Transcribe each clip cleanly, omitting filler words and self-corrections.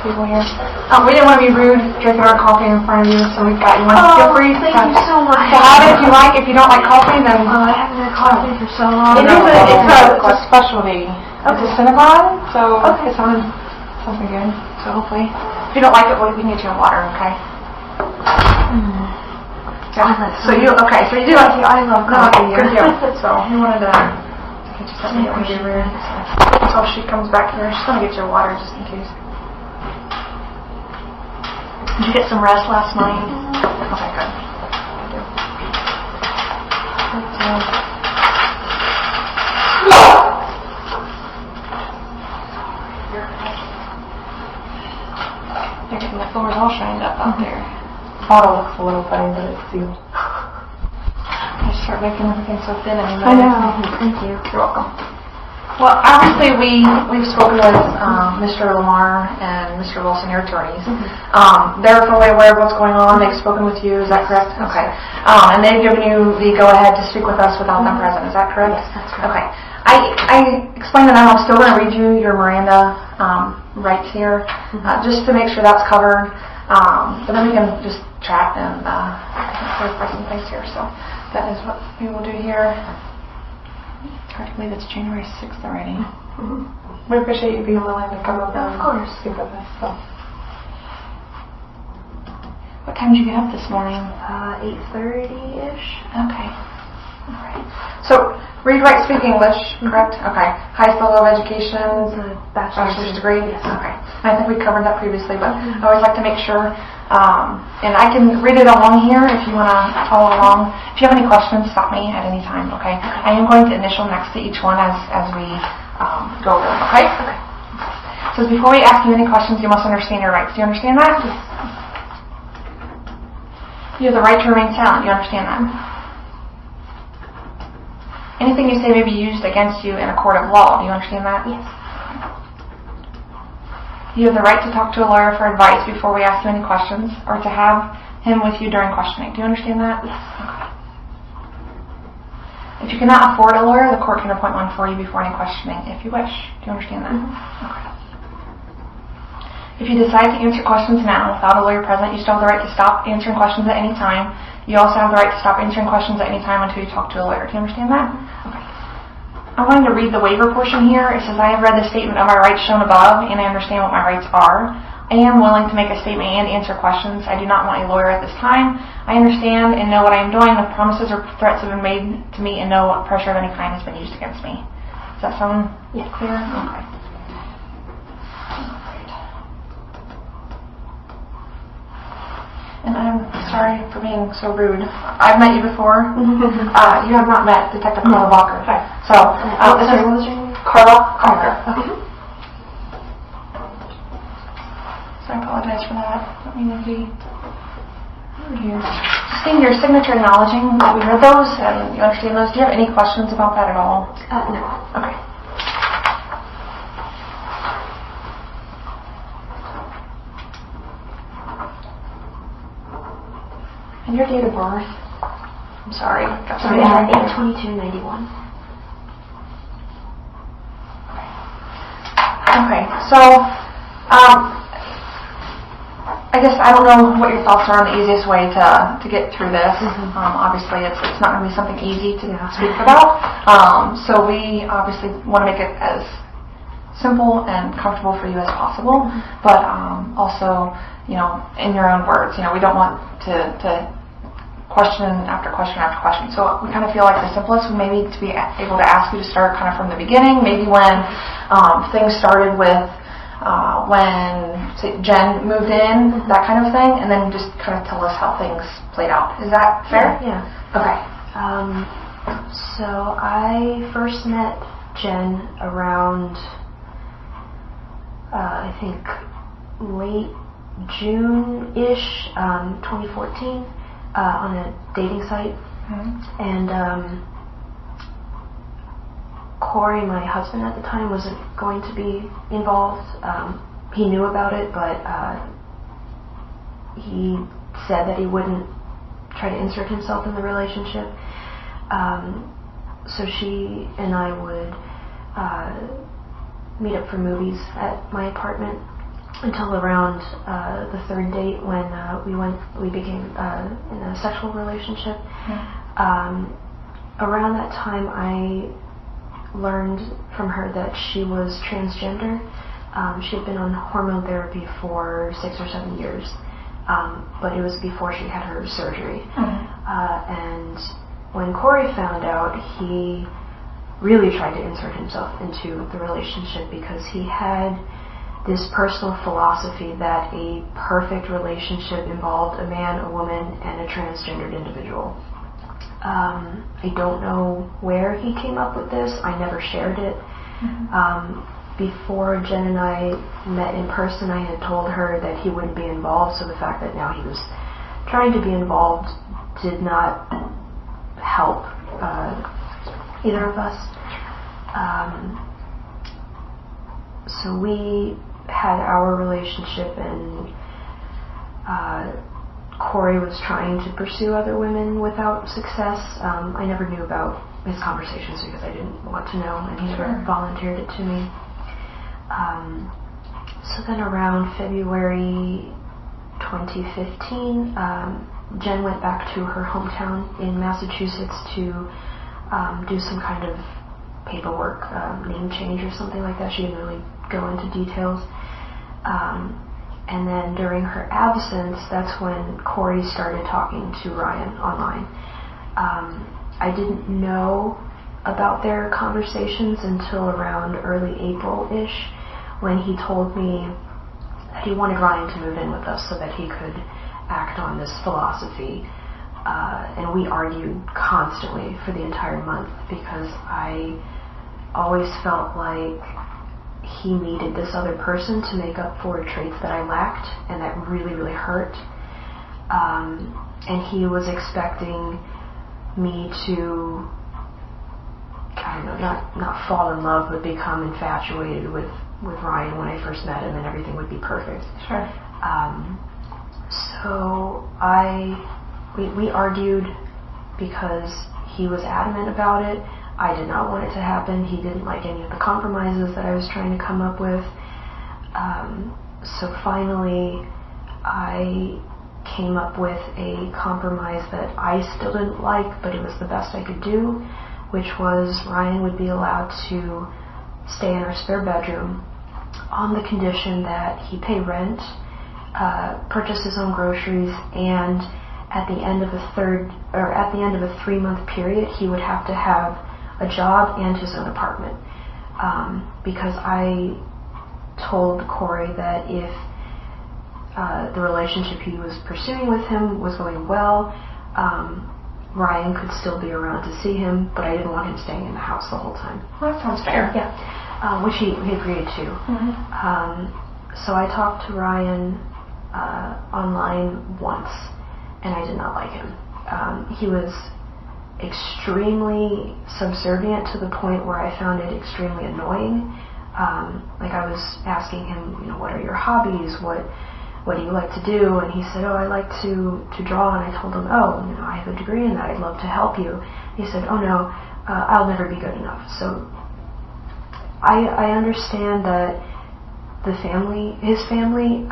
people here. We didn't want to be rude drinking our coffee in front of you, so we've got you one. Feel free. Thank you so much. To have it if you like. If you don't like coffee, then... I haven't had coffee for so long. It's a specialty. Okay. It's a Cinnabon, so okay. It's something good. So hopefully, if you don't like it, we can get you a water, okay? So you do like it. I love coffee. Good deal. So we wanted to get you something that would be rude. Until she comes back here, she's going to get you a water just in case. Did you get some rest last night? Okay, good. They're getting the floors all shined up out there. Bottle looks a little funny, but it's sealed. I start making everything so thin anymore. I know. Thank you. You're welcome. Well, obviously we've spoken with Mr. Lamar and Mr. Wilson, your attorneys. They're fully aware of what's going on. They've spoken with you. Is that correct? Okay. And they've given you the go-ahead to speak with us without them present. Is that correct? Yes, that's correct. Okay. I explained to them I'm still going to read you your Miranda rights here, just to make sure that's covered. But then we can just chat and clarify some things here. So that is what we will do here. Hard to believe it's January 6th already. We appreciate you being willing to come up and speak with us. So. What time did you get up this morning? 8:30-ish. Okay. All right. So, read, write, speak English, correct? Okay. Highest level of education? Bachelor's degree? Yes. Okay. I think we covered that previously, but I always like to make sure. And I can read it along here if you want to follow along. If you have any questions, stop me at any time, okay? I am going to initial next to each one as we go over them, okay? Okay. So before we ask you any questions, you must understand your rights. Do you understand that? Yes. You have the right to remain silent. Do you understand that? Anything you say may be used against you in a court of law. Do you understand that? Yes. You have the right to talk to a lawyer for advice before we ask you any questions, or to have him with you during questioning. Do you understand that? Yes. Okay. If you cannot afford a lawyer, the court can appoint one for you before any questioning, if you wish. Do you understand that? Okay. If you decide to answer questions now without a lawyer present, you still have the right to stop answering questions at any time. You also have the right to stop answering questions at any time until you talk to a lawyer. Do you understand that? Okay. I'm going to read the waiver portion here. It says, I have read the statement of my rights shown above, and I understand what my rights are. I am willing to make a statement and answer questions. I do not want a lawyer at this time. I understand and know what I am doing. The promises or threats have been made to me, and no pressure of any kind has been used against me. Does that sound clear? Okay. And I'm sorry for being so rude. I've met you before. You have not met Detective Carla Walker. Okay. So, sorry, what was your name? Carla Walker. Okay. So I apologize for that. I don't mean to be rude here. Seeing your signature acknowledging that we read those and you understand those, do you have any questions about that at all? No. Okay. And your date of birth? I'm sorry. Got some 8/22/91. Okay. So, I guess I don't know what your thoughts are on the easiest way to get through this. Obviously, it's not going to be something easy to speak about. So we obviously want to make it as simple and comfortable for you as possible, but also, in your own words. We don't want to question after question after question. So we kind of feel like the simplest would maybe to be able to ask you to start kind of from the beginning, maybe when things started with when Jen moved in, that kind of thing, and then just kind of tell us how things played out. Is that fair? Yeah. Okay. So I first met Jen around, I think, late June-ish, 2014, on a dating site. And Corey, my husband at the time, wasn't going to be involved. He knew about it, but he said that he wouldn't try to insert himself in the relationship. So she and I would meet up for movies at my apartment. until around the third date when we became in a sexual relationship. Around that time, I learned from her that she was transgender. She had been on hormone therapy for 6 or 7 years, but it was before she had her surgery. And when Corey found out, he really tried to insert himself into the relationship because he had this personal philosophy that a perfect relationship involved a man, a woman, and a transgendered individual. I don't know where he came up with this. I never shared it. Before Jen and I met in person, I had told her that he wouldn't be involved, so the fact that now he was trying to be involved did not help either of us. So we had our relationship, and Corey was trying to pursue other women without success. I never knew about his conversations because I didn't want to know, and he never volunteered it to me. So then around February 2015, Jen went back to her hometown in Massachusetts to do some kind of paperwork, name change or something like that. She didn't really go into details. And then during her absence, that's when Corey started talking to Ryan online. I didn't know about their conversations until around early April-ish, when he told me that he wanted Ryan to move in with us so that he could act on this philosophy. And we argued constantly for the entire month because I always felt like he needed this other person to make up for traits that I lacked, and that really, really hurt. And he was expecting me to, I don't know, not fall in love, but become infatuated with Ryan when I first met him, and everything would be perfect. Sure. So we argued because he was adamant about it. I did not want it to happen. He didn't like any of the compromises that I was trying to come up with. So finally, I came up with a compromise that I still didn't like, but it was the best I could do, which was Ryan would be allowed to stay in our spare bedroom on the condition that he pay rent, purchase his own groceries, and at the end of a 3-month period, he would have to have a job and his own apartment. Because I told Corey that if the relationship he was pursuing with him was going well, Ryan could still be around to see him, but I didn't want him staying in the house the whole time. Well, that sounds fair. Yeah, which he agreed to. So I talked to Ryan online once, and I did not like him. He was extremely subservient to the point where I found it extremely annoying. Like I was asking him, what are your hobbies? What do you like to do? And he said, I like to draw. And I told him, I have a degree in that. I'd love to help you. He said, no, I'll never be good enough. So I understand that his family,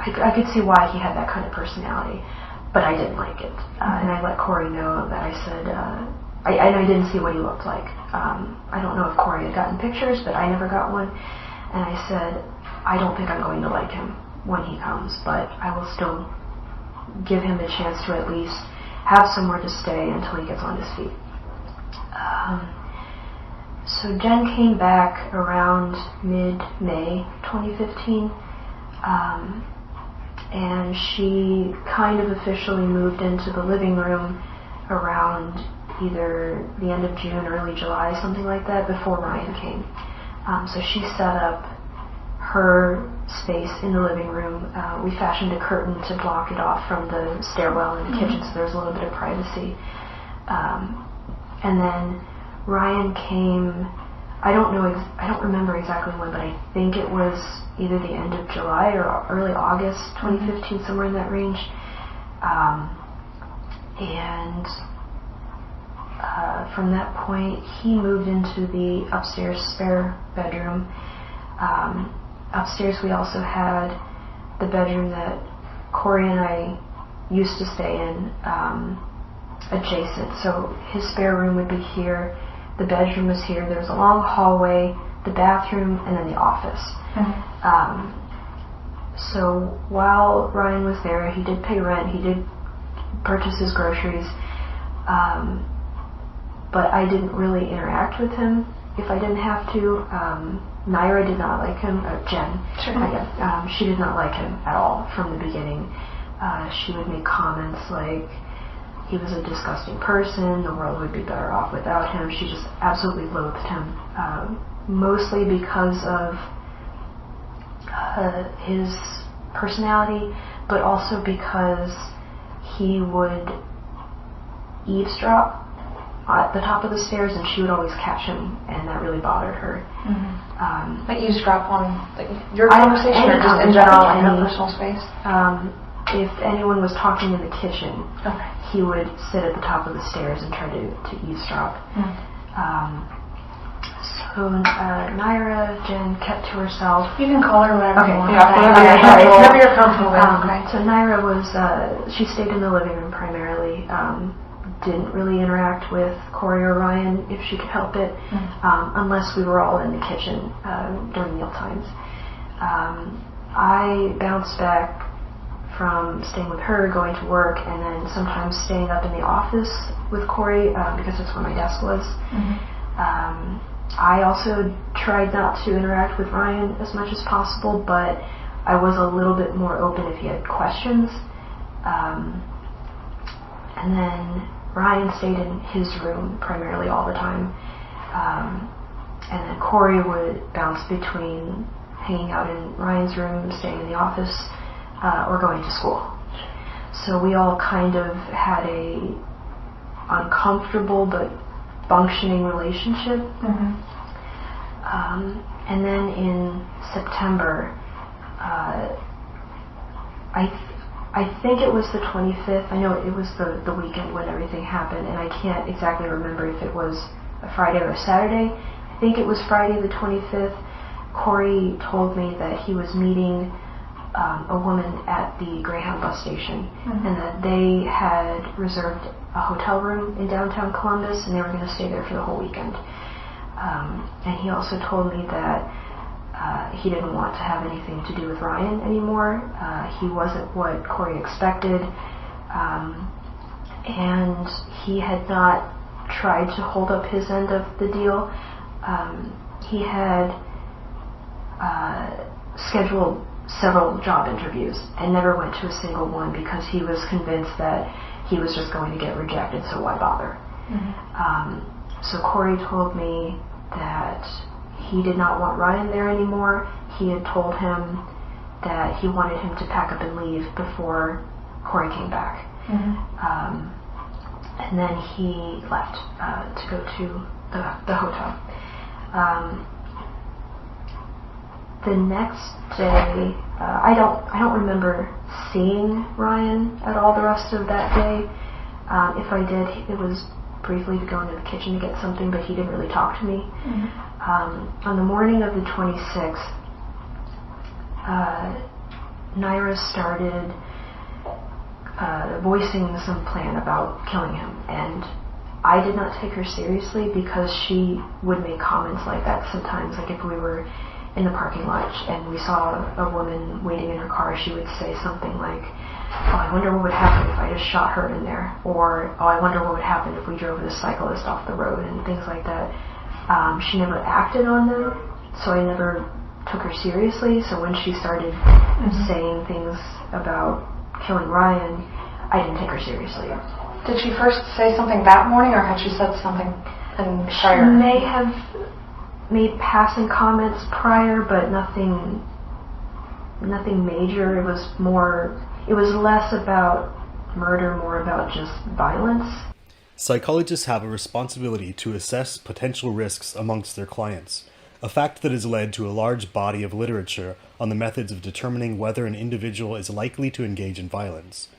I could see why he had that kind of personality, but I didn't like it. And I let Corey know that I said, I didn't see what he looked like. I don't know if Corey had gotten pictures, but I never got one. And I said, I don't think I'm going to like him when he comes, but I will still give him a chance to at least have somewhere to stay until he gets on his feet. So Jen came back around mid-May 2015, and she kind of officially moved into the living room around either the end of June, early July, something like that, before Ryan came. So she set up her space in the living room. We fashioned a curtain to block it off from the stairwell in the kitchen, so there's a little bit of privacy. And then Ryan came, I don't remember exactly when, but I think it was either the end of July or early August 2015, somewhere in that range. And from that point, he moved into the upstairs spare bedroom. Upstairs we also had the bedroom that Corey and I used to stay in, adjacent. So his spare room would be here, the bedroom was here, there was a long hallway, the bathroom, and then the office. Mm-hmm. So while Ryan was there, he did pay rent, he did purchase his groceries, but I didn't really interact with him if I didn't have to. Naira did not like him, Jen, Sure. She did not like him at all from the beginning. She would make comments like he was a disgusting person, the world would be better off without him. She just absolutely loathed him, mostly because of his personality, but also because he would eavesdrop at the top of the stairs, and she would always catch him, and that really bothered her. Mm-hmm. But eavesdrop on your conversation, or just in general in your personal space? If anyone was talking in the kitchen, okay, he would sit at the top of the stairs and try to eavesdrop. So Naira, Jen kept to herself. You can call her whatever you want. Whatever you're comfortable with. So Naira was, she stayed in the living room primarily. Didn't really interact with Corey or Ryan if she could help it, unless we were all in the kitchen during meal times. I bounced back from staying with her, going to work, and then sometimes staying up in the office with Corey because that's where my desk was. I also tried not to interact with Ryan as much as possible, but I was a little bit more open if he had questions. And then Ryan stayed in his room primarily all the time. And then Corey would bounce between hanging out in Ryan's room, staying in the office, or going to school. So we all kind of had a uncomfortable but functioning relationship. And then in September, I think it was the 25th. I know it was the weekend when everything happened, and I can't exactly remember if it was a Friday or a Saturday. I think it was Friday the 25th. Corey told me that he was meeting a woman at the Greyhound bus station, and that they had reserved a hotel room in downtown Columbus, and they were going to stay there for the whole weekend. And he also told me that he didn't want to have anything to do with Ryan anymore. He wasn't what Corey expected, and he had not tried to hold up his end of the deal. He had scheduled several job interviews and never went to a single one because he was convinced that he was just going to get rejected, so why bother? So Corey told me that he did not want Ryan there anymore. He had told him that he wanted him to pack up and leave before Corey came back. And then he left to go to the hotel. The next day, I don't remember seeing Ryan at all the rest of that day. If I did, it was briefly to go into the kitchen to get something, but he didn't really talk to me. On the morning of the 26th, Naira started voicing some plan about killing him, and I did not take her seriously because she would make comments like that sometimes. Like if we were in the parking lot and we saw a woman waiting in her car, she would say something like, "Oh, I wonder what would happen if I just shot her in there," or, "Oh, I wonder what would happen if we drove this cyclist off the road," and things like that. She never acted on them, so I never took her seriously. So when she started saying things about killing Ryan, I didn't take her seriously. Did she first say something that morning, or had she said something prior? She may have made passing comments prior, but nothing major. It was less about murder, more about just violence. Psychologists have a responsibility to assess potential risks amongst their clients, a fact that has led to a large body of literature on the methods of determining whether an individual is likely to engage in violence.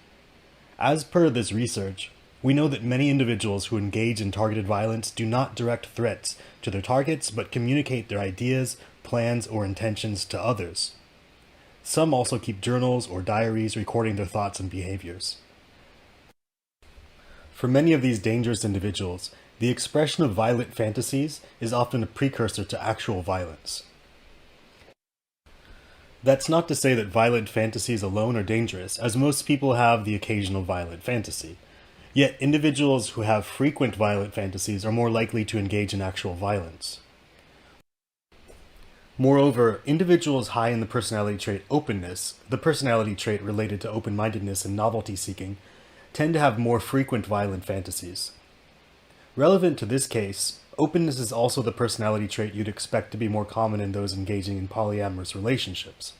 As per this research, we know that many individuals who engage in targeted violence do not direct threats to their targets, but communicate their ideas, plans, or intentions to others. Some also keep journals or diaries recording their thoughts and behaviors. For many of these dangerous individuals, the expression of violent fantasies is often a precursor to actual violence. That's not to say that violent fantasies alone are dangerous, as most people have the occasional violent fantasy. Yet individuals who have frequent violent fantasies are more likely to engage in actual violence. Moreover, individuals high in the personality trait openness, the personality trait related to open-mindedness and novelty-seeking, tend to have more frequent violent fantasies. Relevant to this case, openness is also the personality trait you'd expect to be more common in those engaging in polyamorous relationships.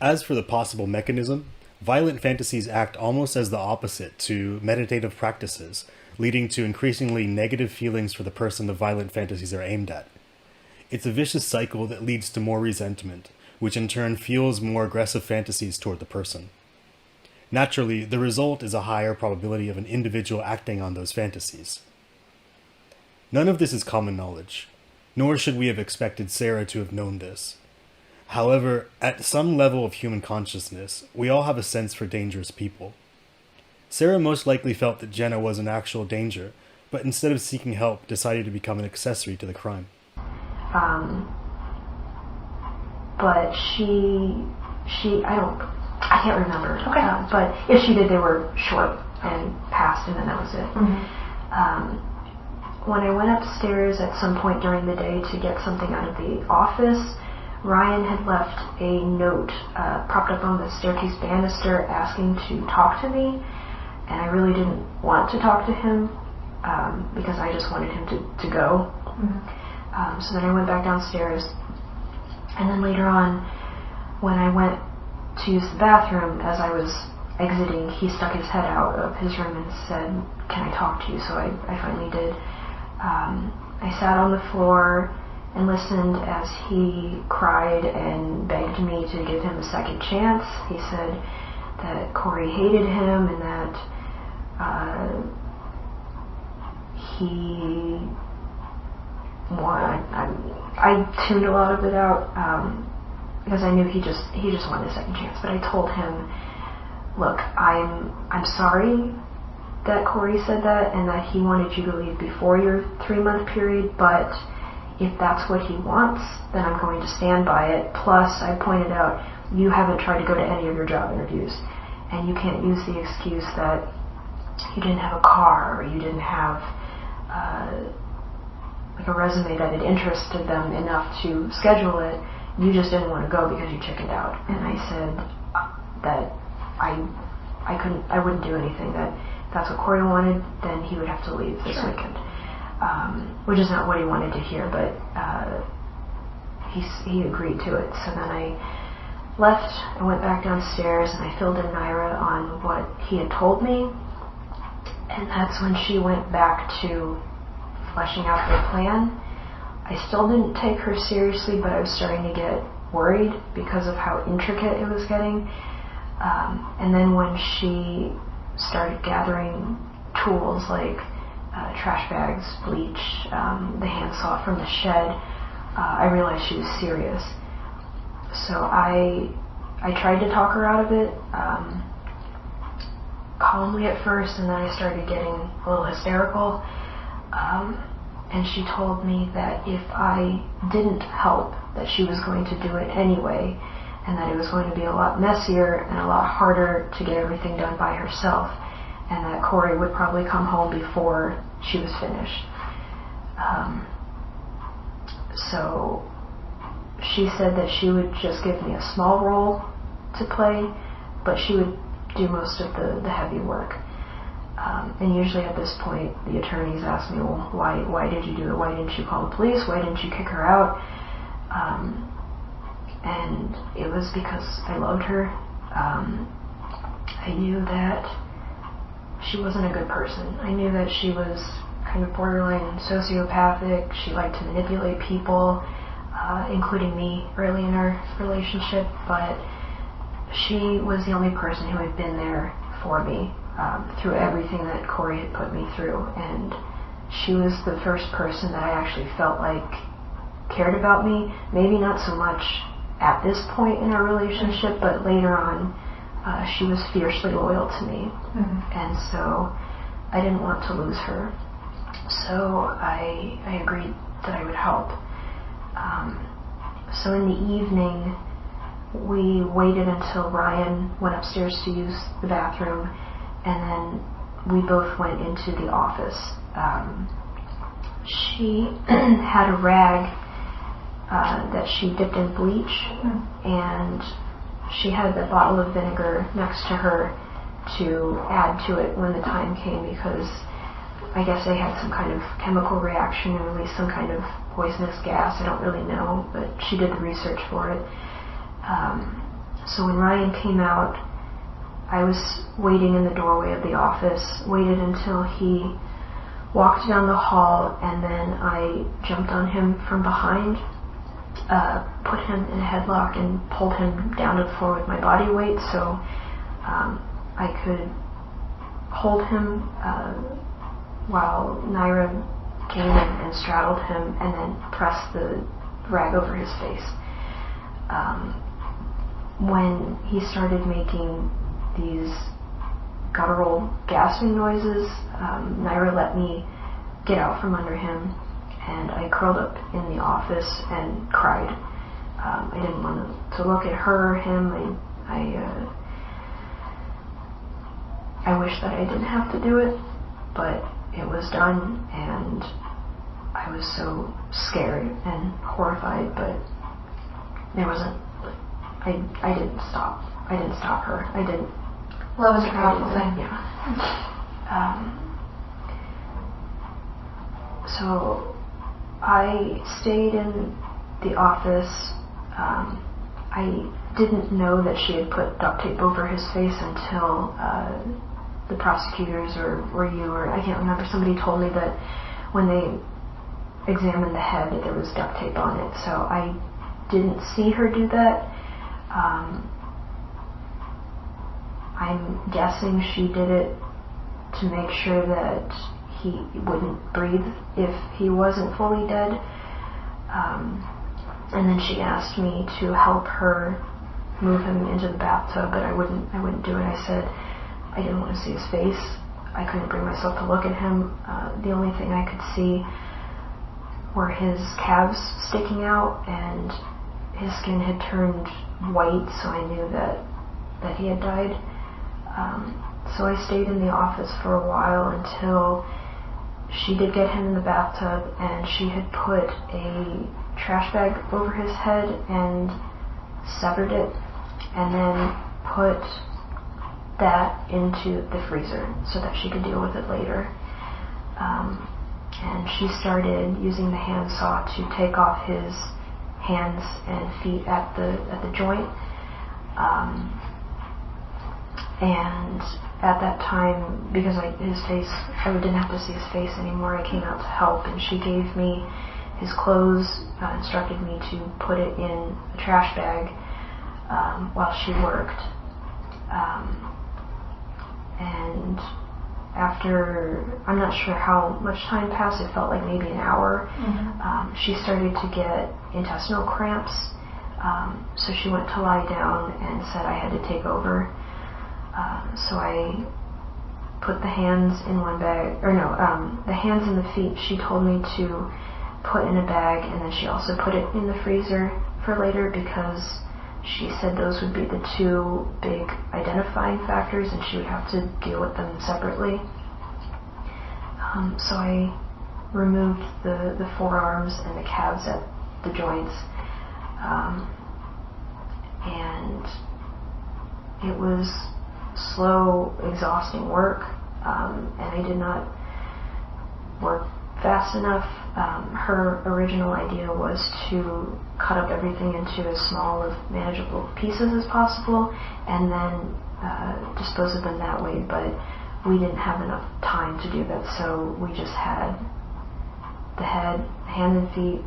As for the possible mechanism, violent fantasies act almost as the opposite to meditative practices, leading to increasingly negative feelings for the person the violent fantasies are aimed at. It's a vicious cycle that leads to more resentment, which in turn fuels more aggressive fantasies toward the person. Naturally, the result is a higher probability of an individual acting on those fantasies. None of this is common knowledge, nor should we have expected Sarah to have known this. However, at some level of human consciousness, we all have a sense for dangerous people. Sarah most likely felt that Jenna was in actual danger, but instead of seeking help, decided to become an accessory to the crime. But I can't remember. Okay. But if she did, they were short and passed, and then that was it. When I went upstairs at some point during the day to get something out of the office, Ryan had left a note propped up on the staircase banister asking to talk to me, and I really didn't want to talk to him because I just wanted him to go. So then I went back downstairs, and then later on, when I went to use the bathroom, as I was exiting, he stuck his head out of his room and said, "Can I talk to you?" So I finally did. I sat on the floor and listened as he cried and begged me to give him a second chance. He said that Corey hated him and that he I tuned a lot of it out because I knew he just wanted a second chance. But I told him, look, I'm sorry that Corey said that and that he wanted you to leave before your 3-month period, but if that's what he wants, then I'm going to stand by it. Plus, I pointed out, you haven't tried to go to any of your job interviews, and you can't use the excuse that you didn't have a car or you didn't have like a resume that had interested them enough to schedule it. You just didn't want to go because you chickened out. And I said that I wouldn't do anything. That if that's what Corey wanted, then he would have to leave this weekend. Which is not what he wanted to hear, but he agreed to it. So then I left and went back downstairs, and I filled in Naira on what he had told me, and that's when she went back to fleshing out their plan. I still didn't take her seriously, but I was starting to get worried because of how intricate it was getting. And then when she started gathering tools like trash bags, bleach, the handsaw from the shed, I realized she was serious. So I tried to talk her out of it, calmly at first, and then I started getting a little hysterical. And she told me that if I didn't help, that she was going to do it anyway, and that it was going to be a lot messier and a lot harder to get everything done by herself, and that Corey would probably come home before she was finished. So she said that she would just give me a small role to play, but she would do most of the heavy work. And usually at this point, the attorneys ask me, well, why did you do it? Why didn't you call the police? Why didn't you kick her out? And it was because I loved her. I knew that she wasn't a good person. I knew that she was kind of borderline sociopathic. She liked to manipulate people, including me early in our relationship, but she was the only person who had been there for me through everything that Corey had put me through, and she was the first person that I actually felt like cared about me. Maybe not so much at this point in our relationship, but later on, she was fiercely loyal to me. And so I didn't want to lose her. So I agreed that I would help. So in the evening, we waited until Ryan went upstairs to use the bathroom, and then we both went into the office. She had a rag that she dipped in bleach, and she had a bottle of vinegar next to her to add to it when the time came, because I guess they had some kind of chemical reaction and released some kind of poisonous gas. I don't really know, but she did the research for it. So when Ryan came out, I was waiting in the doorway of the office, waited until he walked down the hall, and then I jumped on him from behind, put him in a headlock and pulled him down to the floor with my body weight so I could hold him while Naira came and straddled him and then pressed the rag over his face. When he started making these guttural gasping noises, Naira let me get out from under him, and I curled up in the office and cried. I didn't want to look at her or him. I wish that I didn't have to do it, but it was done, and I was so scared and horrified, but there wasn't, I didn't stop. I didn't stop her. I didn't. Love is a powerful thing. Yeah. So I stayed in the office. I didn't know that she had put duct tape over his face until the prosecutors or you, or I can't remember, somebody told me that when they examined the head that there was duct tape on it. So I didn't see her do that. I'm guessing she did it to make sure that he wouldn't breathe if he wasn't fully dead. And then she asked me to help her move him into the bathtub, but I wouldn't do it. I said I didn't want to see his face. I couldn't bring myself to look at him. The only thing I could see were his calves sticking out, and his skin had turned white, so I knew that he had died. So I stayed in the office for a while until she did get him in the bathtub, and she had put a trash bag over his head and severed it, and then put that into the freezer so that she could deal with it later. And she started using the handsaw to take off his hands and feet at the joint. And at that time, because I didn't have to see his face anymore, I came out to help, and she gave me his clothes, instructed me to put it in a trash bag while she worked. And after, I'm not sure how much time passed, it felt like maybe an hour, she started to get intestinal cramps, so she went to lie down and said I had to take over. So I put the hands in one bag, the hands and the feet she told me to put in a bag, and then she also put it in the freezer for later because she said those would be the two big identifying factors and she would have to deal with them separately. So I removed the forearms and the calves at the joints, and it was slow, exhausting work, and I did not work fast enough. Her original idea was to cut up everything into as small of manageable pieces as possible and then dispose of them that way, but we didn't have enough time to do that, so we just had the head, hand and feet,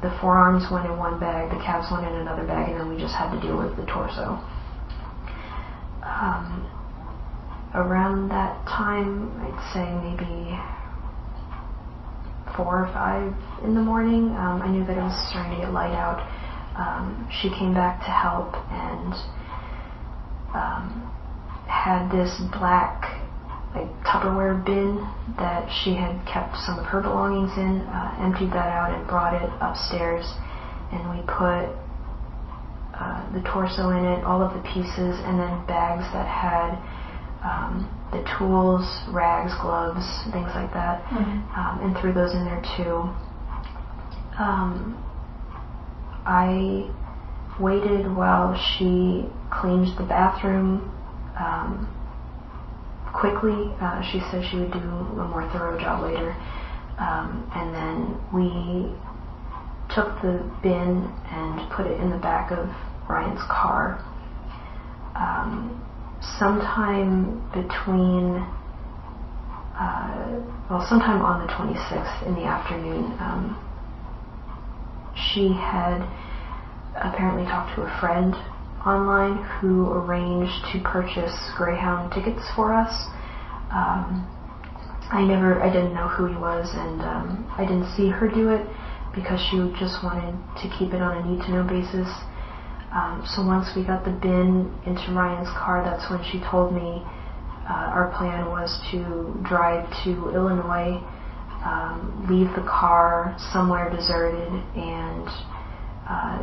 the forearms went in one bag, the calves went in another bag, and then we just had to deal with the torso. Around that time, I'd say maybe 4 or 5 in the morning. I knew that it was starting to get light out. She came back to help and had this black Tupperware bin that she had kept some of her belongings in, emptied that out and brought it upstairs, and we put the torso in it, all of the pieces, and then bags that had the tools, rags, gloves, things like that, and threw those in there too. I waited while she cleaned the bathroom quickly. She said she would do a more thorough job later. And then we took the bin and put it in the back of Ryan's car. Sometime on the 26th in the afternoon, she had apparently talked to a friend online who arranged to purchase Greyhound tickets for us. I didn't know who he was, and I didn't see her do it because she just wanted to keep it on a need-to-know basis. So once we got the bin into Ryan's car, that's when she told me our plan was to drive to Illinois, leave the car somewhere deserted, and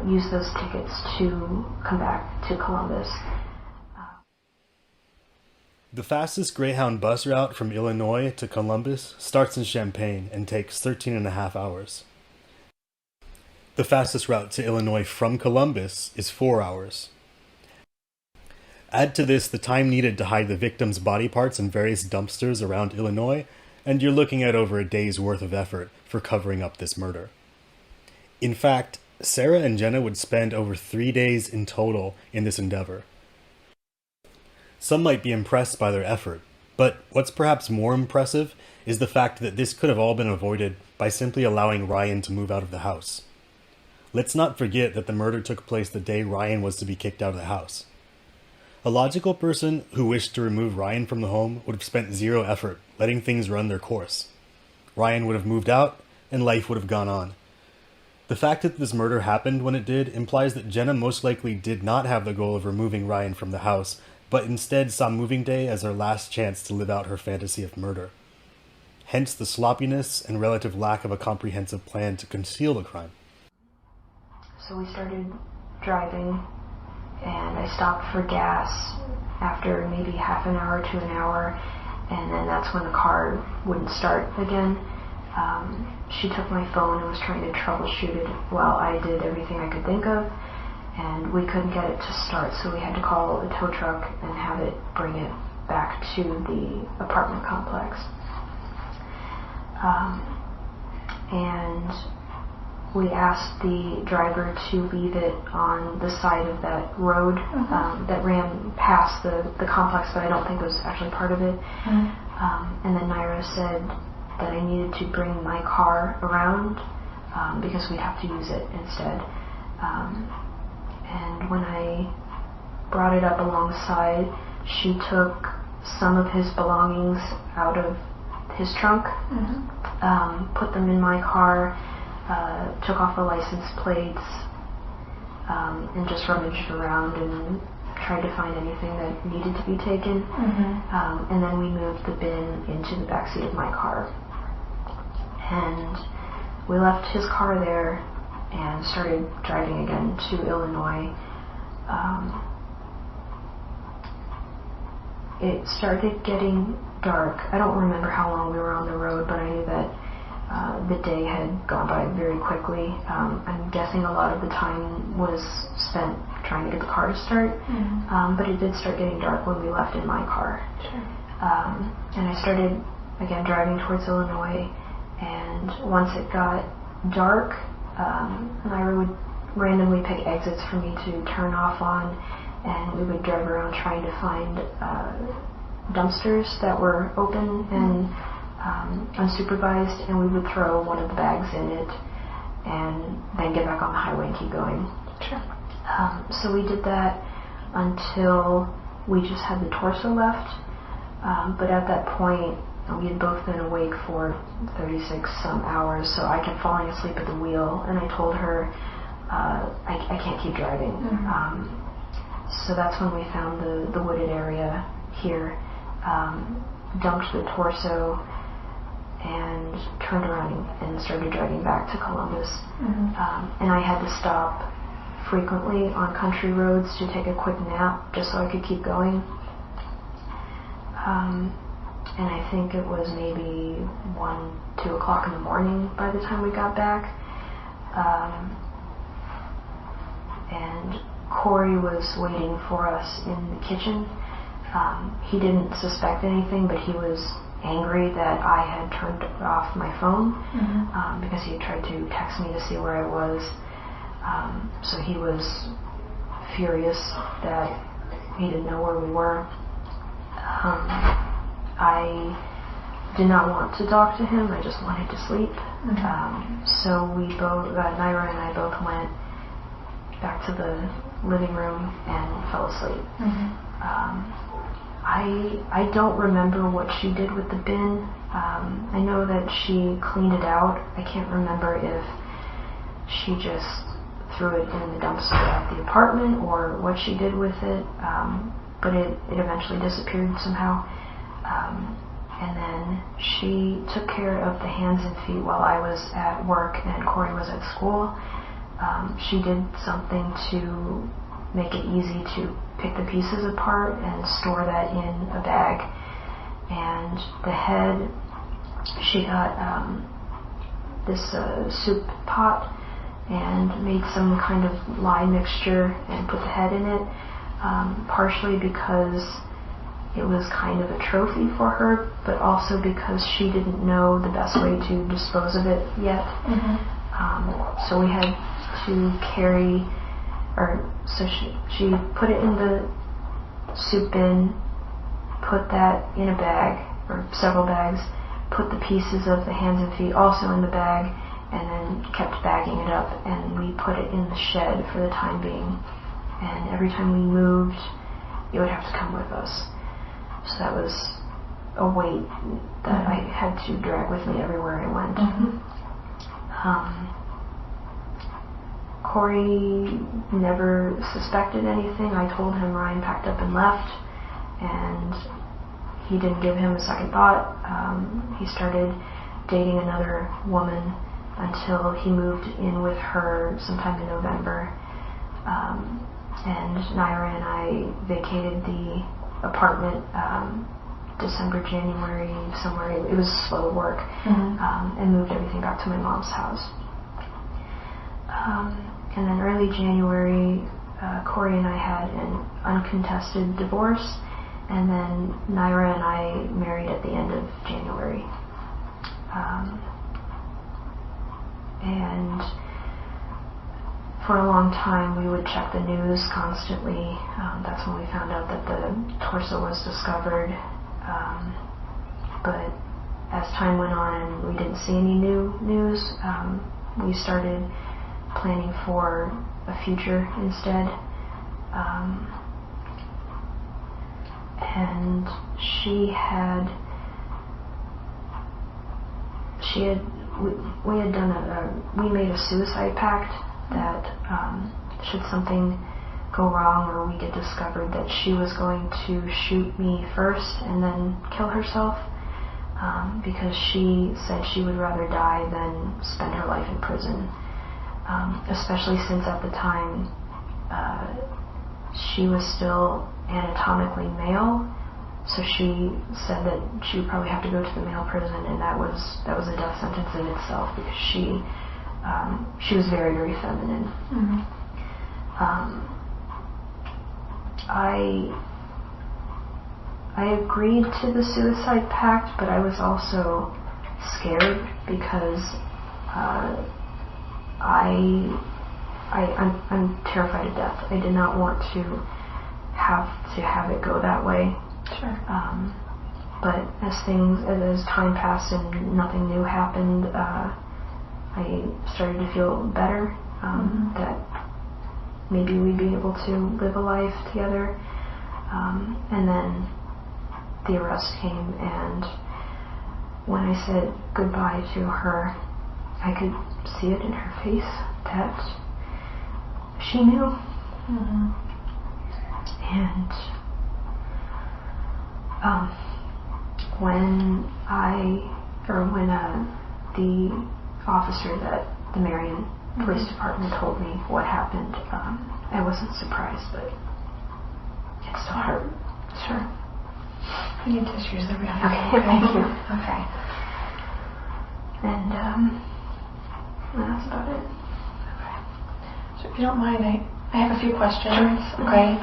use those tickets to come back to Columbus. The fastest Greyhound bus route from Illinois to Columbus starts in Champaign and takes 13.5 hours. The fastest route to Illinois from Columbus is 4 hours. Add to this the time needed to hide the victim's body parts in various dumpsters around Illinois, and you're looking at over a day's worth of effort for covering up this murder. In fact, Sarah and Jenna would spend over 3 days in total in this endeavor. Some might be impressed by their effort, but what's perhaps more impressive is the fact that this could have all been avoided by simply allowing Ryan to move out of the house. Let's not forget that the murder took place the day Ryan was to be kicked out of the house. A logical person who wished to remove Ryan from the home would have spent zero effort letting things run their course. Ryan would have moved out, and life would have gone on. The fact that this murder happened when it did implies that Jenna most likely did not have the goal of removing Ryan from the house, but instead saw moving day as her last chance to live out her fantasy of murder. Hence the sloppiness and relative lack of a comprehensive plan to conceal the crime. So we started driving, and I stopped for gas after maybe half an hour to an hour, and then that's when the car wouldn't start again. She took my phone and was trying to troubleshoot it while I did everything I could think of, and we couldn't get it to start, so we had to call a tow truck and have it bring it back to the apartment complex. And we asked the driver to leave it on the side of that road that ran past the complex, but I don't think it was actually part of it. And then Naira said that I needed to bring my car around because we'd have to use it instead. And when I brought it up alongside, she took some of his belongings out of his trunk, put them in my car, took off the license plates, and just rummaged around and tried to find anything that needed to be taken. And then we moved the bin into the backseat of my car. And we left his car there and started driving again to Illinois. It started getting dark. I don't remember how long we were on the road, but I knew that the day had gone by very quickly. I'm guessing a lot of the time was spent trying to get the car to start, but it did start getting dark when we left in my car. And I started again driving towards Illinois, and once it got dark, Naira would randomly pick exits for me to turn off on, and we would drive around trying to find dumpsters that were open and unsupervised, and we would throw one of the bags in it and then get back on the highway and keep going. So we did that until we just had the torso left, but at that point we had both been awake for 36 some hours, so I kept falling asleep at the wheel, and I told her, I can't keep driving. So that's when we found the wooded area here, dumped the torso, and turned around and started driving back to Columbus. And I had to stop frequently on country roads to take a quick nap just so I could keep going. And I think it was maybe 1, 2 o'clock in the morning by the time we got back. And Corey was waiting for us in the kitchen. He didn't suspect anything, but he was angry that I had turned off my phone because he had tried to text me to see where I was. So he was furious that he didn't know where we were. I did not want to talk to him. I just wanted to sleep. So we both, Naira and I both went back to the living room and fell asleep. I don't remember what she did with the bin. I know that she cleaned it out. I can't remember if she just threw it in the dumpster at the apartment or what she did with it, but it eventually disappeared somehow. And then she took care of the hands and feet while I was at work and Corey was at school. She did something to make it easy to pick the pieces apart and store that in a bag. And the head, she got this soup pot and made some kind of lye mixture and put the head in it, partially because it was kind of a trophy for her, but also because she didn't know the best way to dispose of it yet. So we had to carry, so she put it in the soup bin, put that in a bag, or several bags, put the pieces of the hands and feet also in the bag, and then kept bagging it up, and we put it in the shed for the time being. And every time we moved, it would have to come with us. So that was a weight that I had to drag with me everywhere I went. Corey never suspected anything. I told him Ryan packed up and left, and he didn't give him a second thought. He started dating another woman until he moved in with her sometime in November. And Naira and I vacated the apartment December, January, somewhere. It was slow work, and moved everything back to my mom's house. And then early January, Corey and I had an uncontested divorce, and then Naira and I married at the end of January. And for a long time we would check the news constantly. That's when we found out that the torso was discovered. But as time went on and we didn't see any new news, we started planning for a future instead. And we made a suicide pact that should something go wrong or we get discovered, that she was going to shoot me first and then kill herself, because she said she would rather die than spend her life in prison, especially since at the time she was still anatomically male. So she said that she would probably have to go to the male prison, and that was a death sentence in itself, because she was very, very feminine. I agreed to the suicide pact, but I was also scared because I'm terrified of death. I did not want to have it go that way. Sure. But as time passed and nothing new happened, I started to feel better, that maybe we'd be able to live a life together. And then the arrest came, and when I said goodbye to her, I could see it in her face that she knew. Mm-hmm. And when the officer that the Marion Police Department told me what happened, I wasn't surprised, but it still hurt. Sure. I need tissues. There we go. Okay, thank you. Okay. And that's about it. Okay. So if you don't mind, I have a few questions. Okay.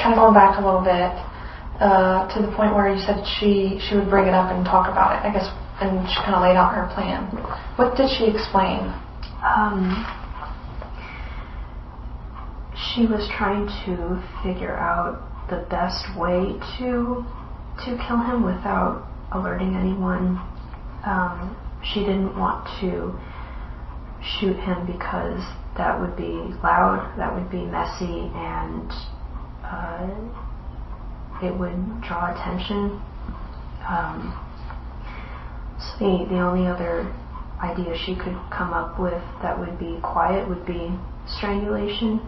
Kind of going back a little bit to the point where you said she would bring it up and talk about it, I guess, and she kind of laid out her plan. What did she explain? She was trying to figure out the best way to kill him without alerting anyone. She didn't want to shoot him because that would be loud, that would be messy, and it would draw attention. So the only other idea she could come up with that would be quiet would be strangulation.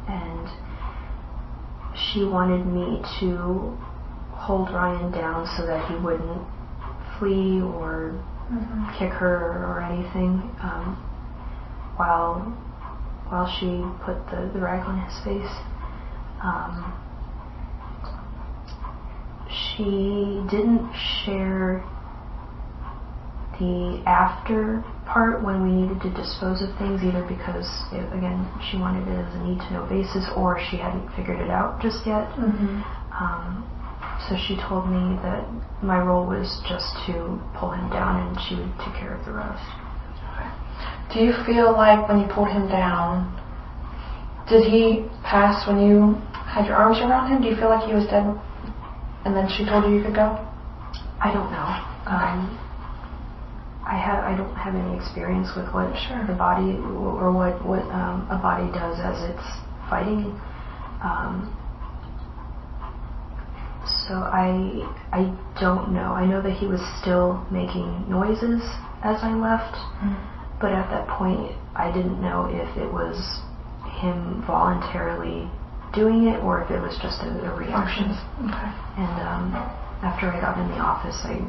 And she wanted me to hold Ryan down so that he wouldn't flee or kick her or anything, while she put the rag on his face. She didn't share the after part when we needed to dispose of things, either because, again, she wanted it as a need-to-know basis, or she hadn't figured it out just yet. So she told me that my role was just to pull him down and she would take care of the rest. Okay. Do you feel like when you pulled him down, did he pass when you had your arms around him? Do you feel like he was dead and then she told you could go? I don't know. I don't have any experience with what the body or what a body does as it's fighting. So I don't know. I know that he was still making noises as I left, but at that point I didn't know if it was him voluntarily doing it or if it was just a reaction. Okay. And after I got in the office, I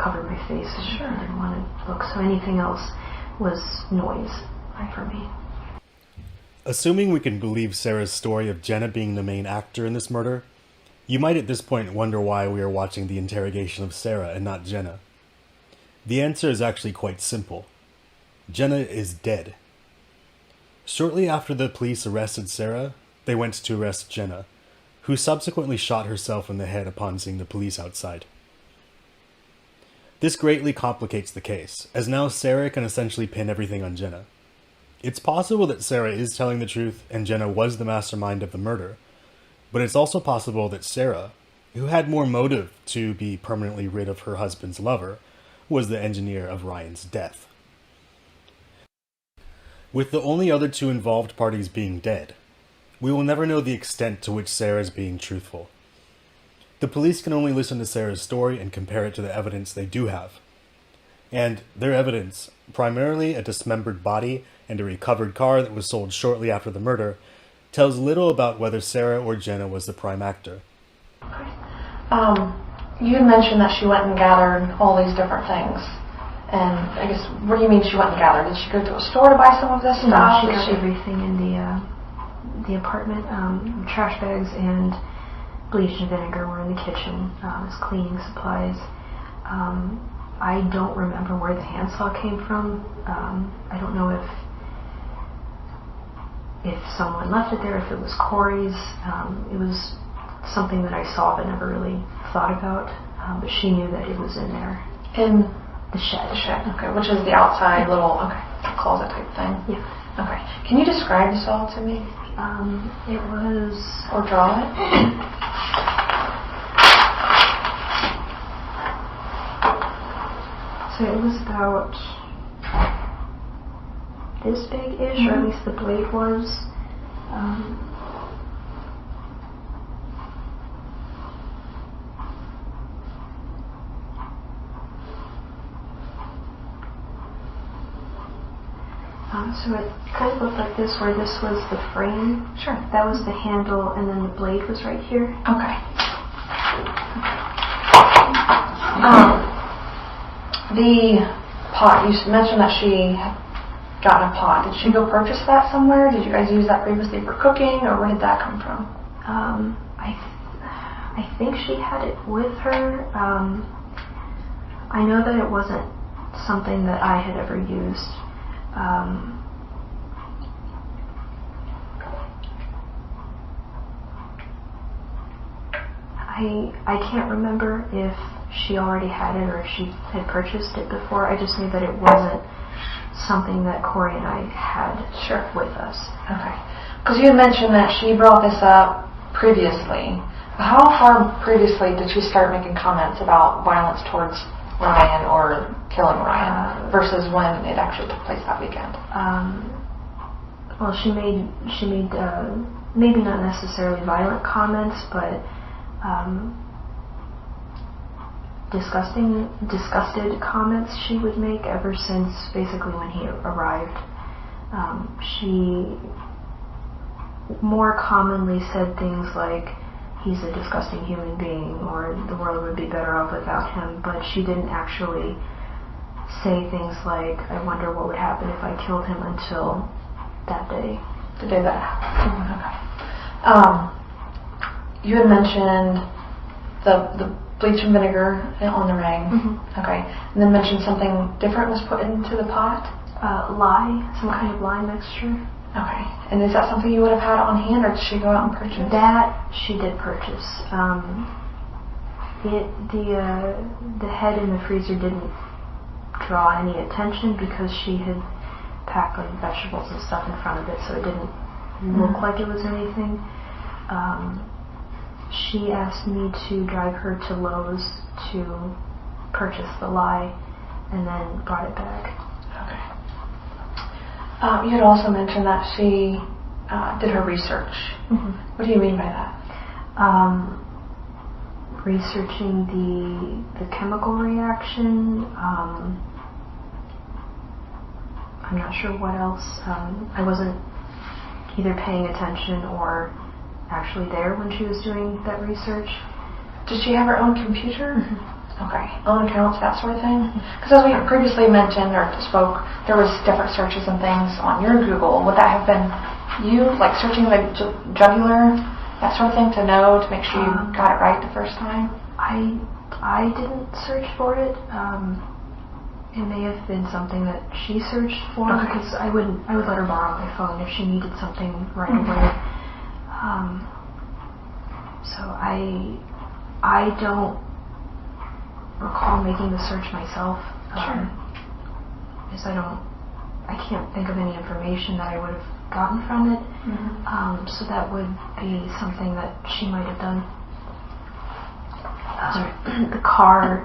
covered my face and I didn't want to look. So anything else was noise for me. Assuming we can believe Sarah's story of Jenna being the main actor in this murder, you might at this point wonder why we are watching the interrogation of Sarah and not Jenna. The answer is actually quite simple. Jenna is dead. Shortly after the police arrested Sarah, they went to arrest Jenna, who subsequently shot herself in the head upon seeing the police outside. This greatly complicates the case, as now Sarah can essentially pin everything on Jenna. It's possible that Sarah is telling the truth and Jenna was the mastermind of the murder, but it's also possible that Sarah, who had more motive to be permanently rid of her husband's lover, was the engineer of Ryan's death. With the only other two involved parties being dead, we will never know the extent to which Sarah is being truthful. The police can only listen to Sarah's story and compare it to the evidence they do have. And their evidence, primarily a dismembered body and a recovered car that was sold shortly after the murder, tells little about whether Sarah or Jenna was the prime actor. Okay. You had mentioned that she went and gathered all these different things. And I guess, what do you mean she went and gathered? Did she go to a store to buy some of this stuff? No, she got everything in the apartment. Trash bags and bleach and vinegar were in the kitchen as cleaning supplies. I don't remember where the handsaw came from. I don't know if someone left it there, if it was Corey's. It was something that I saw but never really thought about. But she knew that it was in there. In the shed. The shed, okay, which is the outside little, closet type thing. Yeah. Okay. Can you describe the saw to me? It was... Or draw it? So it was about this big-ish, or at least the blade was. So it kind of looked like this, where this was the frame. Sure. That was the handle, and then the blade was right here. Okay. The pot, you mentioned that she had gotten a pot. Did she go purchase that somewhere? Did you guys use that previously for cooking, or where did that come from? I think she had it with her. I know that it wasn't something that I had ever used. I can't remember if she already had it or if she had purchased it before. I just knew that it wasn't something that Corey and I had with us. Okay. Because you had mentioned that she brought this up previously. How far previously did she start making comments about violence towards Ryan or killing Ryan versus when it actually took place that weekend? Well, she made maybe not necessarily violent comments, but disgusted comments she would make ever since basically when he arrived. She more commonly said things like, he's a disgusting human being, or the world would be better off without him, but she didn't actually say things like, I wonder what would happen if I killed him, until that day. The day that happened. Okay. You had mentioned the bleach and vinegar on the ring. Okay. And then mentioned something different was put into the pot? Lye, some kind of lye mixture. Okay. And is that something you would have had on hand, or did she go out and purchase? That she did purchase. The head in the freezer didn't draw any attention because she had packed like vegetables and stuff in front of it, so it didn't look like it was anything. She asked me to drive her to Lowe's to purchase the lye, and then brought it back. Okay. You had also mentioned that she did her research. What do you mean by that? Researching the chemical reaction. I'm not sure what else. I wasn't either paying attention or actually there when she was doing that research. Did she have her own computer? Okay. Own accounts, that sort of thing? Because as we previously mentioned or spoke, there was different searches and things on your Google. Would that have been you, like searching the jugular, that sort of thing, to know, to make sure you got it right the first time? I didn't search for it. It may have been something that she searched for, because I would let her borrow my phone if she needed something right away. So I don't recall making the search myself. Because I can't think of any information that I would have gotten from it. So that would be something that she might have done. The car,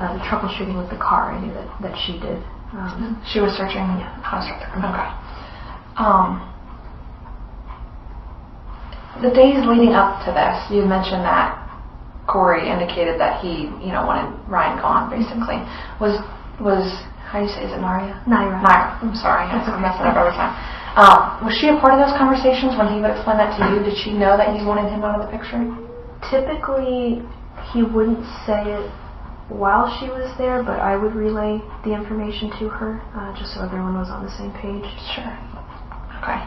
the troubleshooting with the car, I knew that she did. She was searching? Okay. The days leading up to this, you mentioned that Corey indicated that he, wanted Ryan gone, basically. Was how do you say, is it Naira? Naira. I'm sorry, I mess it up every time. Was she a part of those conversations when he would explain that to you? Did she know that you wanted him out of the picture? Typically, he wouldn't say it while she was there, but I would relay the information to her, just so everyone was on the same page. Sure. Okay.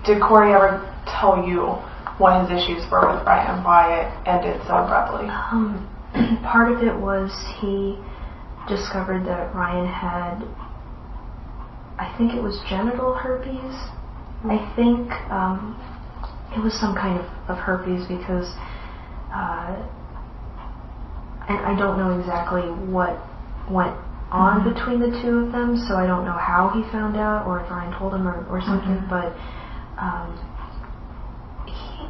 Did Corey ever tell you what his issues were with Ryan, why it ended so abruptly? Part of it was he discovered that Ryan had, I think it was genital herpes. I think it was some kind of herpes, because and I don't know exactly what went on between the two of them, so I don't know how he found out, or if Ryan told him or something, but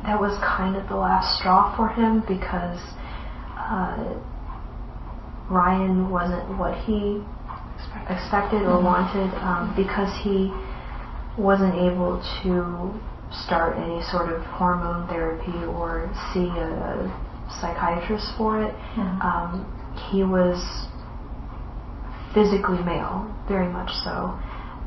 that was kind of the last straw for him, because Ryan wasn't what he expected or wanted, because he wasn't able to start any sort of hormone therapy or see a psychiatrist for it. He was physically male, very much so.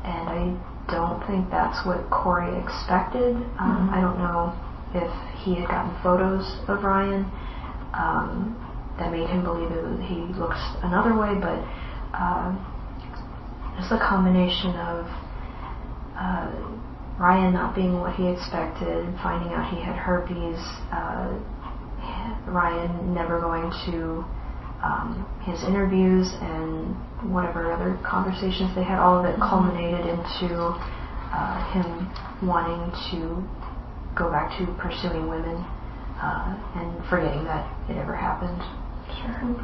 And I don't think that's what Corey expected. I don't know if he had gotten photos of Ryan that made him believe he looks another way, but just a combination of Ryan not being what he expected, finding out he had herpes, Ryan never going to his interviews, and whatever other conversations they had, all of it culminated into him wanting to go back to pursuing women and forgetting that it ever happened. Sure.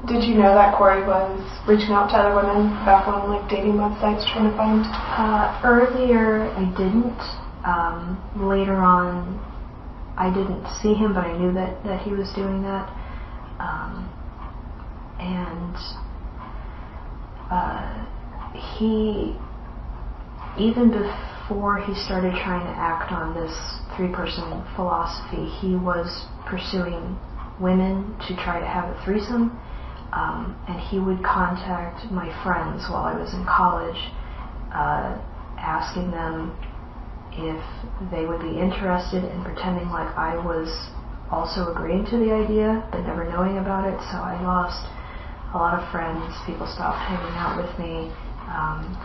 Did you know that Corey was reaching out to other women back on like dating websites trying to find? Earlier I didn't. Later on I didn't see him, but I knew that he was doing that. And he, even before he started trying to act on this 3-person philosophy, he was pursuing women to try to have a threesome. And he would contact my friends while I was in college, asking them if they would be interested, and pretending like I was also agreeing to the idea but never knowing about it. So I lost a lot of friends. People stopped hanging out with me.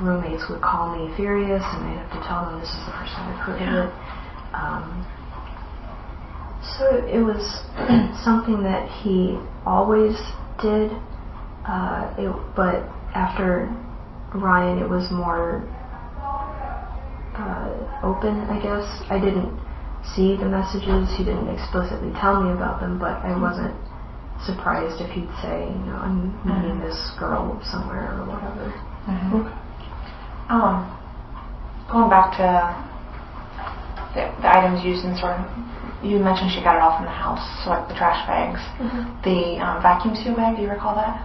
Roommates would call me furious, and I'd have to tell them this is the first time I've heard of it. So it was something that he always did, but after Ryan it was more open, I guess. I didn't see the messages, he didn't explicitly tell me about them, but I wasn't surprised if he'd say, I'm meeting this girl somewhere or whatever. Going back to the items used in sort of, you mentioned she got it all from the house, so like the trash bags. The vacuum seal bag, do you recall that?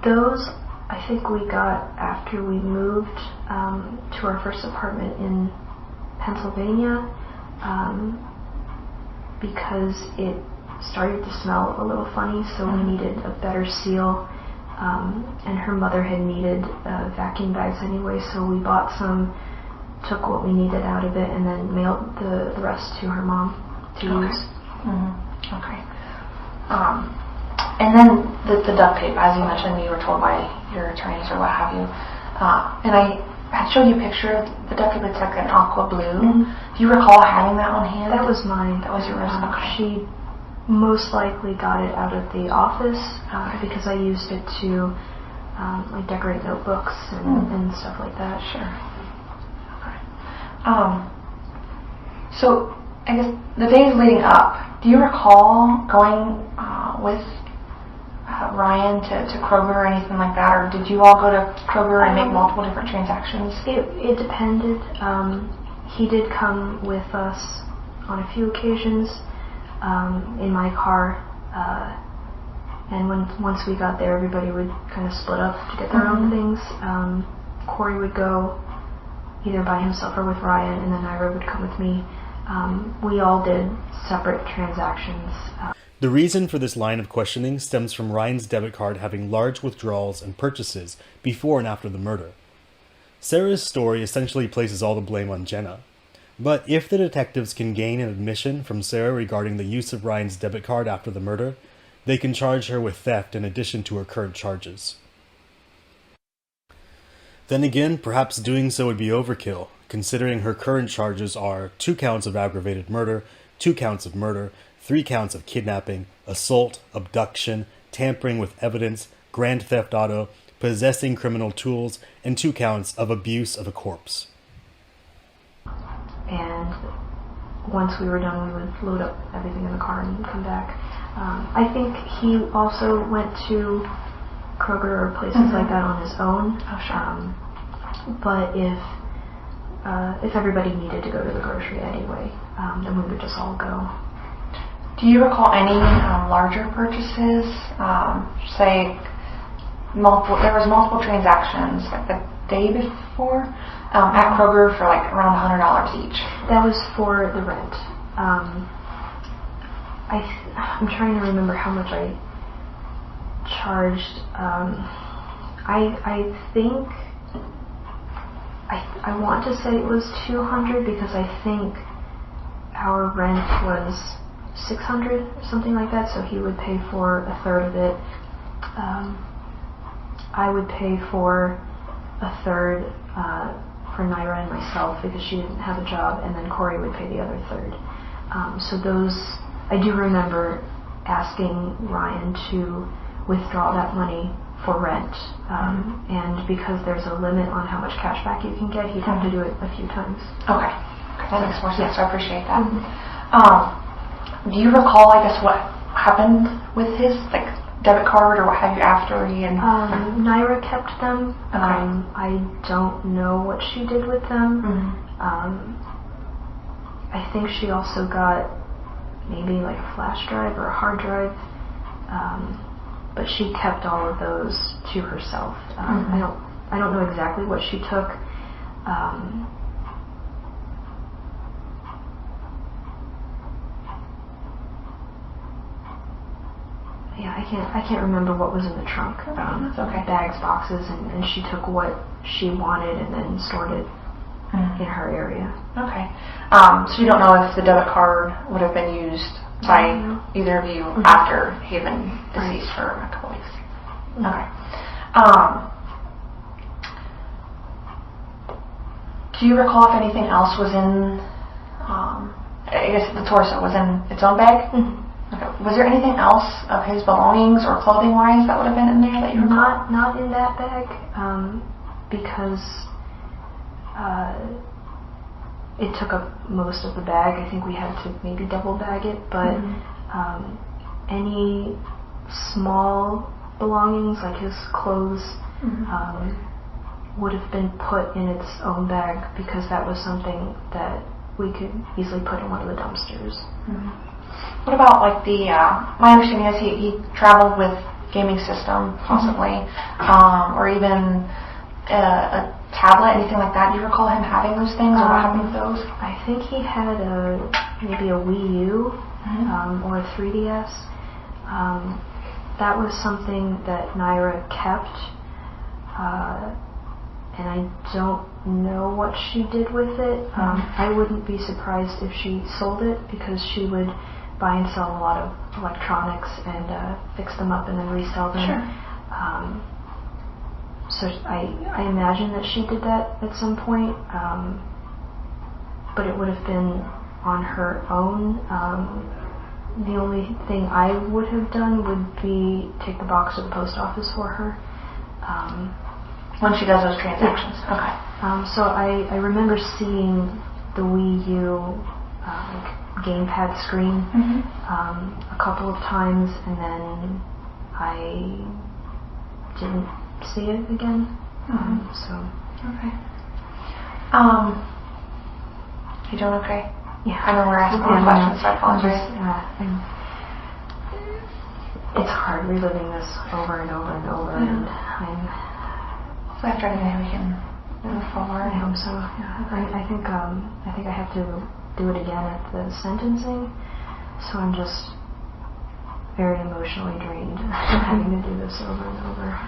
Those I think we got after we moved to our first apartment in Pennsylvania, because it started to smell a little funny, so we needed a better seal, and her mother had needed vacuum bags anyway, so we bought some, took what we needed out of it, and then mailed the rest to her mom to use. Okay. And then the duct tape, as you mentioned, you were told by your attorneys or what have you. And I had showed you a picture of the duct tape. It's like an aqua blue. Do you recall having that on hand? That was mine. That was yours. Okay. She most likely got it out of the office because I used it to like decorate notebooks and stuff like that. Sure. Okay. So I guess the days leading up, do you recall going with Ryan to Kroger or anything like that, or did you all go to Kroger and make multiple different transactions? It depended. He did come with us on a few occasions in my car, and once we got there, everybody would kind of split up to get their own things. Corey would go either by himself or with Ryan, and then Ira would come with me. We all did separate transactions. The reason for this line of questioning stems from Ryan's debit card having large withdrawals and purchases before and after the murder. Sarah's story essentially places all the blame on Jenna. But if the detectives can gain an admission from Sarah regarding the use of Ryan's debit card after the murder, they can charge her with theft in addition to her current charges. Then again, perhaps doing so would be overkill, considering her current charges are 2 counts of aggravated murder, 2 counts of murder, 3 counts of kidnapping, assault, abduction, tampering with evidence, grand theft auto, possessing criminal tools, and 2 counts of abuse of a corpse. And once we were done, we would load up everything in the car and come back. I think he also went to Kroger or places like that on his own. Oh, sure. But if everybody needed to go to the grocery anyway, then we would just all go. Do you recall any larger purchases? Say, there was multiple transactions like the day before at Kroger for like around $100 each. That was for the rent. I'm trying to remember how much I charged, I think, I want to say it was $200 because I think our rent was $600, something like that, so he would pay for a third of it. I would pay for a third for Naira and myself because she didn't have a job, and then Corey would pay the other third. So those, I do remember asking Ryan to withdraw that money for rent, and because there's a limit on how much cash back you can get, he'd have to do it a few times. Okay. That makes more sense. I appreciate that. Do you recall, I guess, what happened with his debit card or what have you after he and Naira kept them. Okay. I don't know what she did with them. I think she also got maybe like a flash drive or a hard drive, but she kept all of those to herself. I don't know exactly what she took. Yeah, I can't remember what was in the trunk. That's okay. Bags, boxes, and she took what she wanted and then stored it in her area. Okay. So you don't know if the debit card would have been used by either of you after he had been deceased for a couple weeks. Okay. Do you recall if anything else was in, I guess the torso was in its own bag? Okay. Was there anything else of his belongings or clothing-wise that would have been in there that you recall? Not in that bag, because it took up most of the bag. I think we had to maybe double bag it, but any small belongings like his clothes would have been put in its own bag because that was something that we could easily put in one of the dumpsters. What about my understanding is he traveled with gaming system possibly, or even a tablet, anything like that. Do you recall him having those things or what happened with those? I think he had maybe a Wii U or a 3DS. That was something that Naira kept, and I don't know what she did with it. I wouldn't be surprised if she sold it because she would buy and sell a lot of electronics and fix them up and then resell them. Sure. So I imagine that she did that at some point, but it would have been on her own. The only thing I would have done would be take the box to the post office for her. When she does those transactions. Yeah. Okay. So I remember seeing the Wii U gamepad screen a couple of times, and then I didn't see it again. So okay. You doing okay? Yeah. I know we're asking more questions, so I apologize. It's hard reliving this over and over and over, and So after today we can move forward. I hope so. Yeah. I think I have to do it again at the sentencing, so I'm just very emotionally drained having to do this over and over.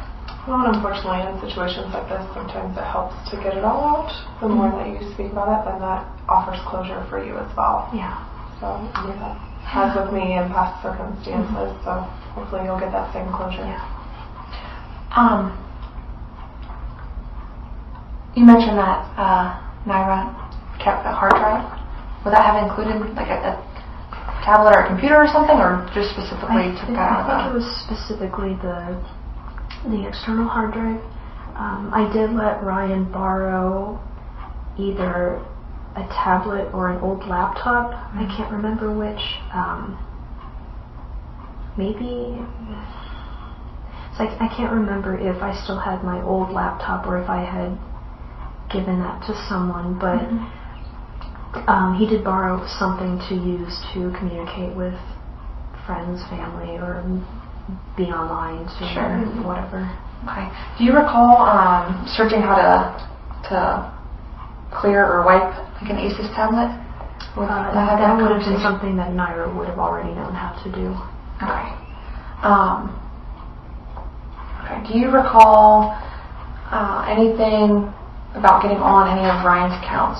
Well, and unfortunately, in situations like this, sometimes it helps to get it all out. The more that you speak about it, then that offers closure for you as well. Yeah. So, that has with me in past circumstances, so hopefully you'll get that same closure. Yeah. You mentioned that Naira kept a hard drive. Would that have included like a tablet or a computer or something, or just specifically took that out? I think it was specifically the external hard drive. I did let Ryan borrow either a tablet or an old laptop. I can't remember which. Maybe it's like I can't remember if I still had my old laptop or if I had given that to someone, but he did borrow something to use to communicate with friends, family, or be online, so whatever. Okay. Do you recall searching how to clear or wipe like an ACES tablet? That would have been something that Naira would have already known how to do. Okay. Do you recall anything about getting on any of Ryan's accounts,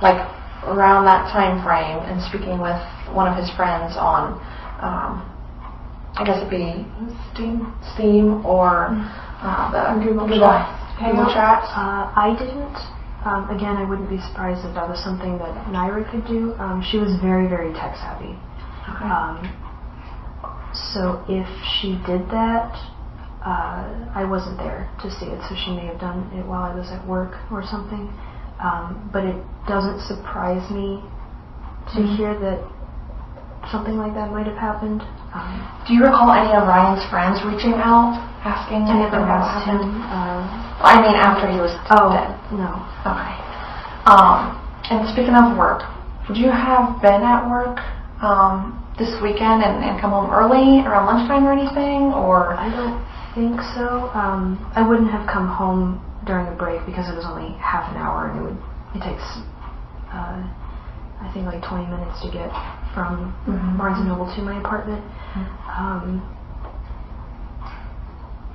like around that time frame, and speaking with one of his friends on, I guess it'd be Steam or the Google Chat? I didn't. Again, I wouldn't be surprised if that was something that Naira could do. She was very, very tech savvy. Okay. So if she did that, I wasn't there to see it, so she may have done it while I was at work or something. But it doesn't surprise me to hear that something like that might have happened. Do you recall any of Ryan's friends reaching out, asking I anything never about what asked happened? him. I mean, after he was dead. No. Okay. And speaking of work, would you have been at work this weekend and come home early around lunchtime or anything? Or I don't think so. I wouldn't have come home during the break because it was only half an hour, and it takes I think like 20 minutes to get from Barnes & Noble to my apartment.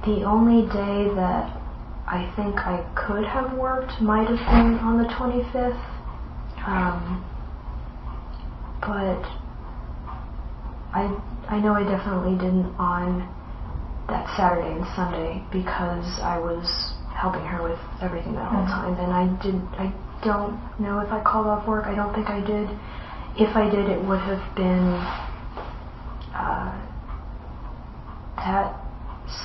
The only day that I think I could have worked might have been on the 25th. But I know I definitely didn't on that Saturday and Sunday because I was helping her with everything that whole time, and I don't know if I called off work. I don't think I did. If I did, it would have been that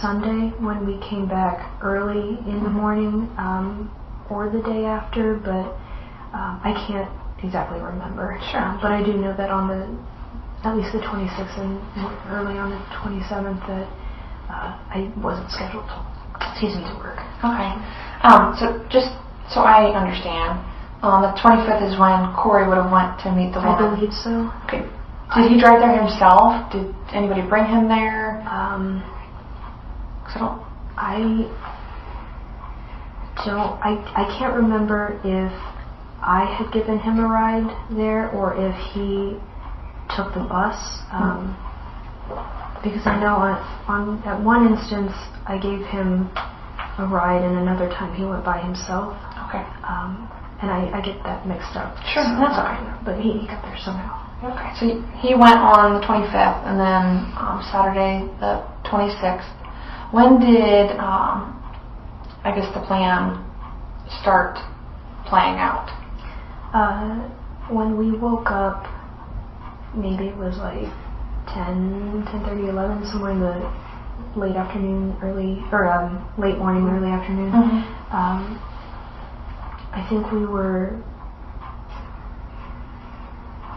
Sunday when we came back early in the morning, or the day after, but I can't exactly remember. Sure. But I do know that on at least the 26th and early on the 27th that I wasn't scheduled to work. okay. So just so I understand, the 25th is when Corey would have went to meet the I woman. believe so. Okay. Did he drive there himself? Did anybody bring him there? I can't remember if I had given him a ride there or if he took the bus. Because I know at one instance I gave him a ride, and another time he went by himself. Okay. And I get that mixed up. Sure, So, that's okay. But he got there somehow. Okay. So he went on the 25th, and then Saturday the 26th. When did I guess the plan start playing out? When we woke up, maybe it was like 10:30, 11, somewhere in the late afternoon, late morning, early afternoon. I think we were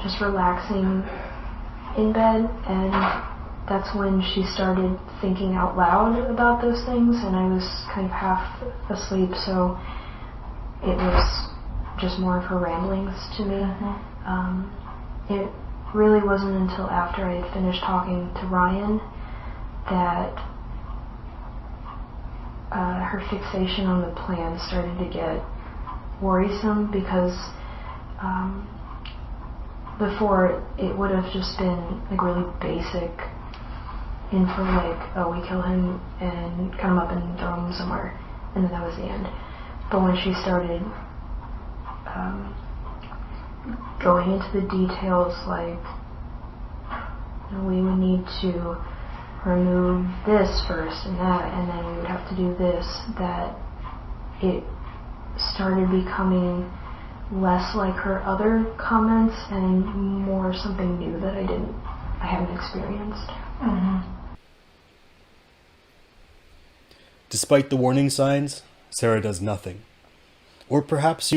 just relaxing in bed, and that's when she started thinking out loud about those things, and I was kind of half asleep, so it was just more of her ramblings to me. It really wasn't until after I had finished talking to Ryan that her fixation on the plan started to get worrisome, because before it would have just been like really basic info, like, oh, we kill him and cut him up and throw him somewhere, and then that was the end. But when she started going into the details, like, you know, we would need to remove this first and that, and then we would have to do this, that it started becoming less like her other comments and more something new that I hadn't experienced. Despite the warning signs, Sarah does nothing. Or perhaps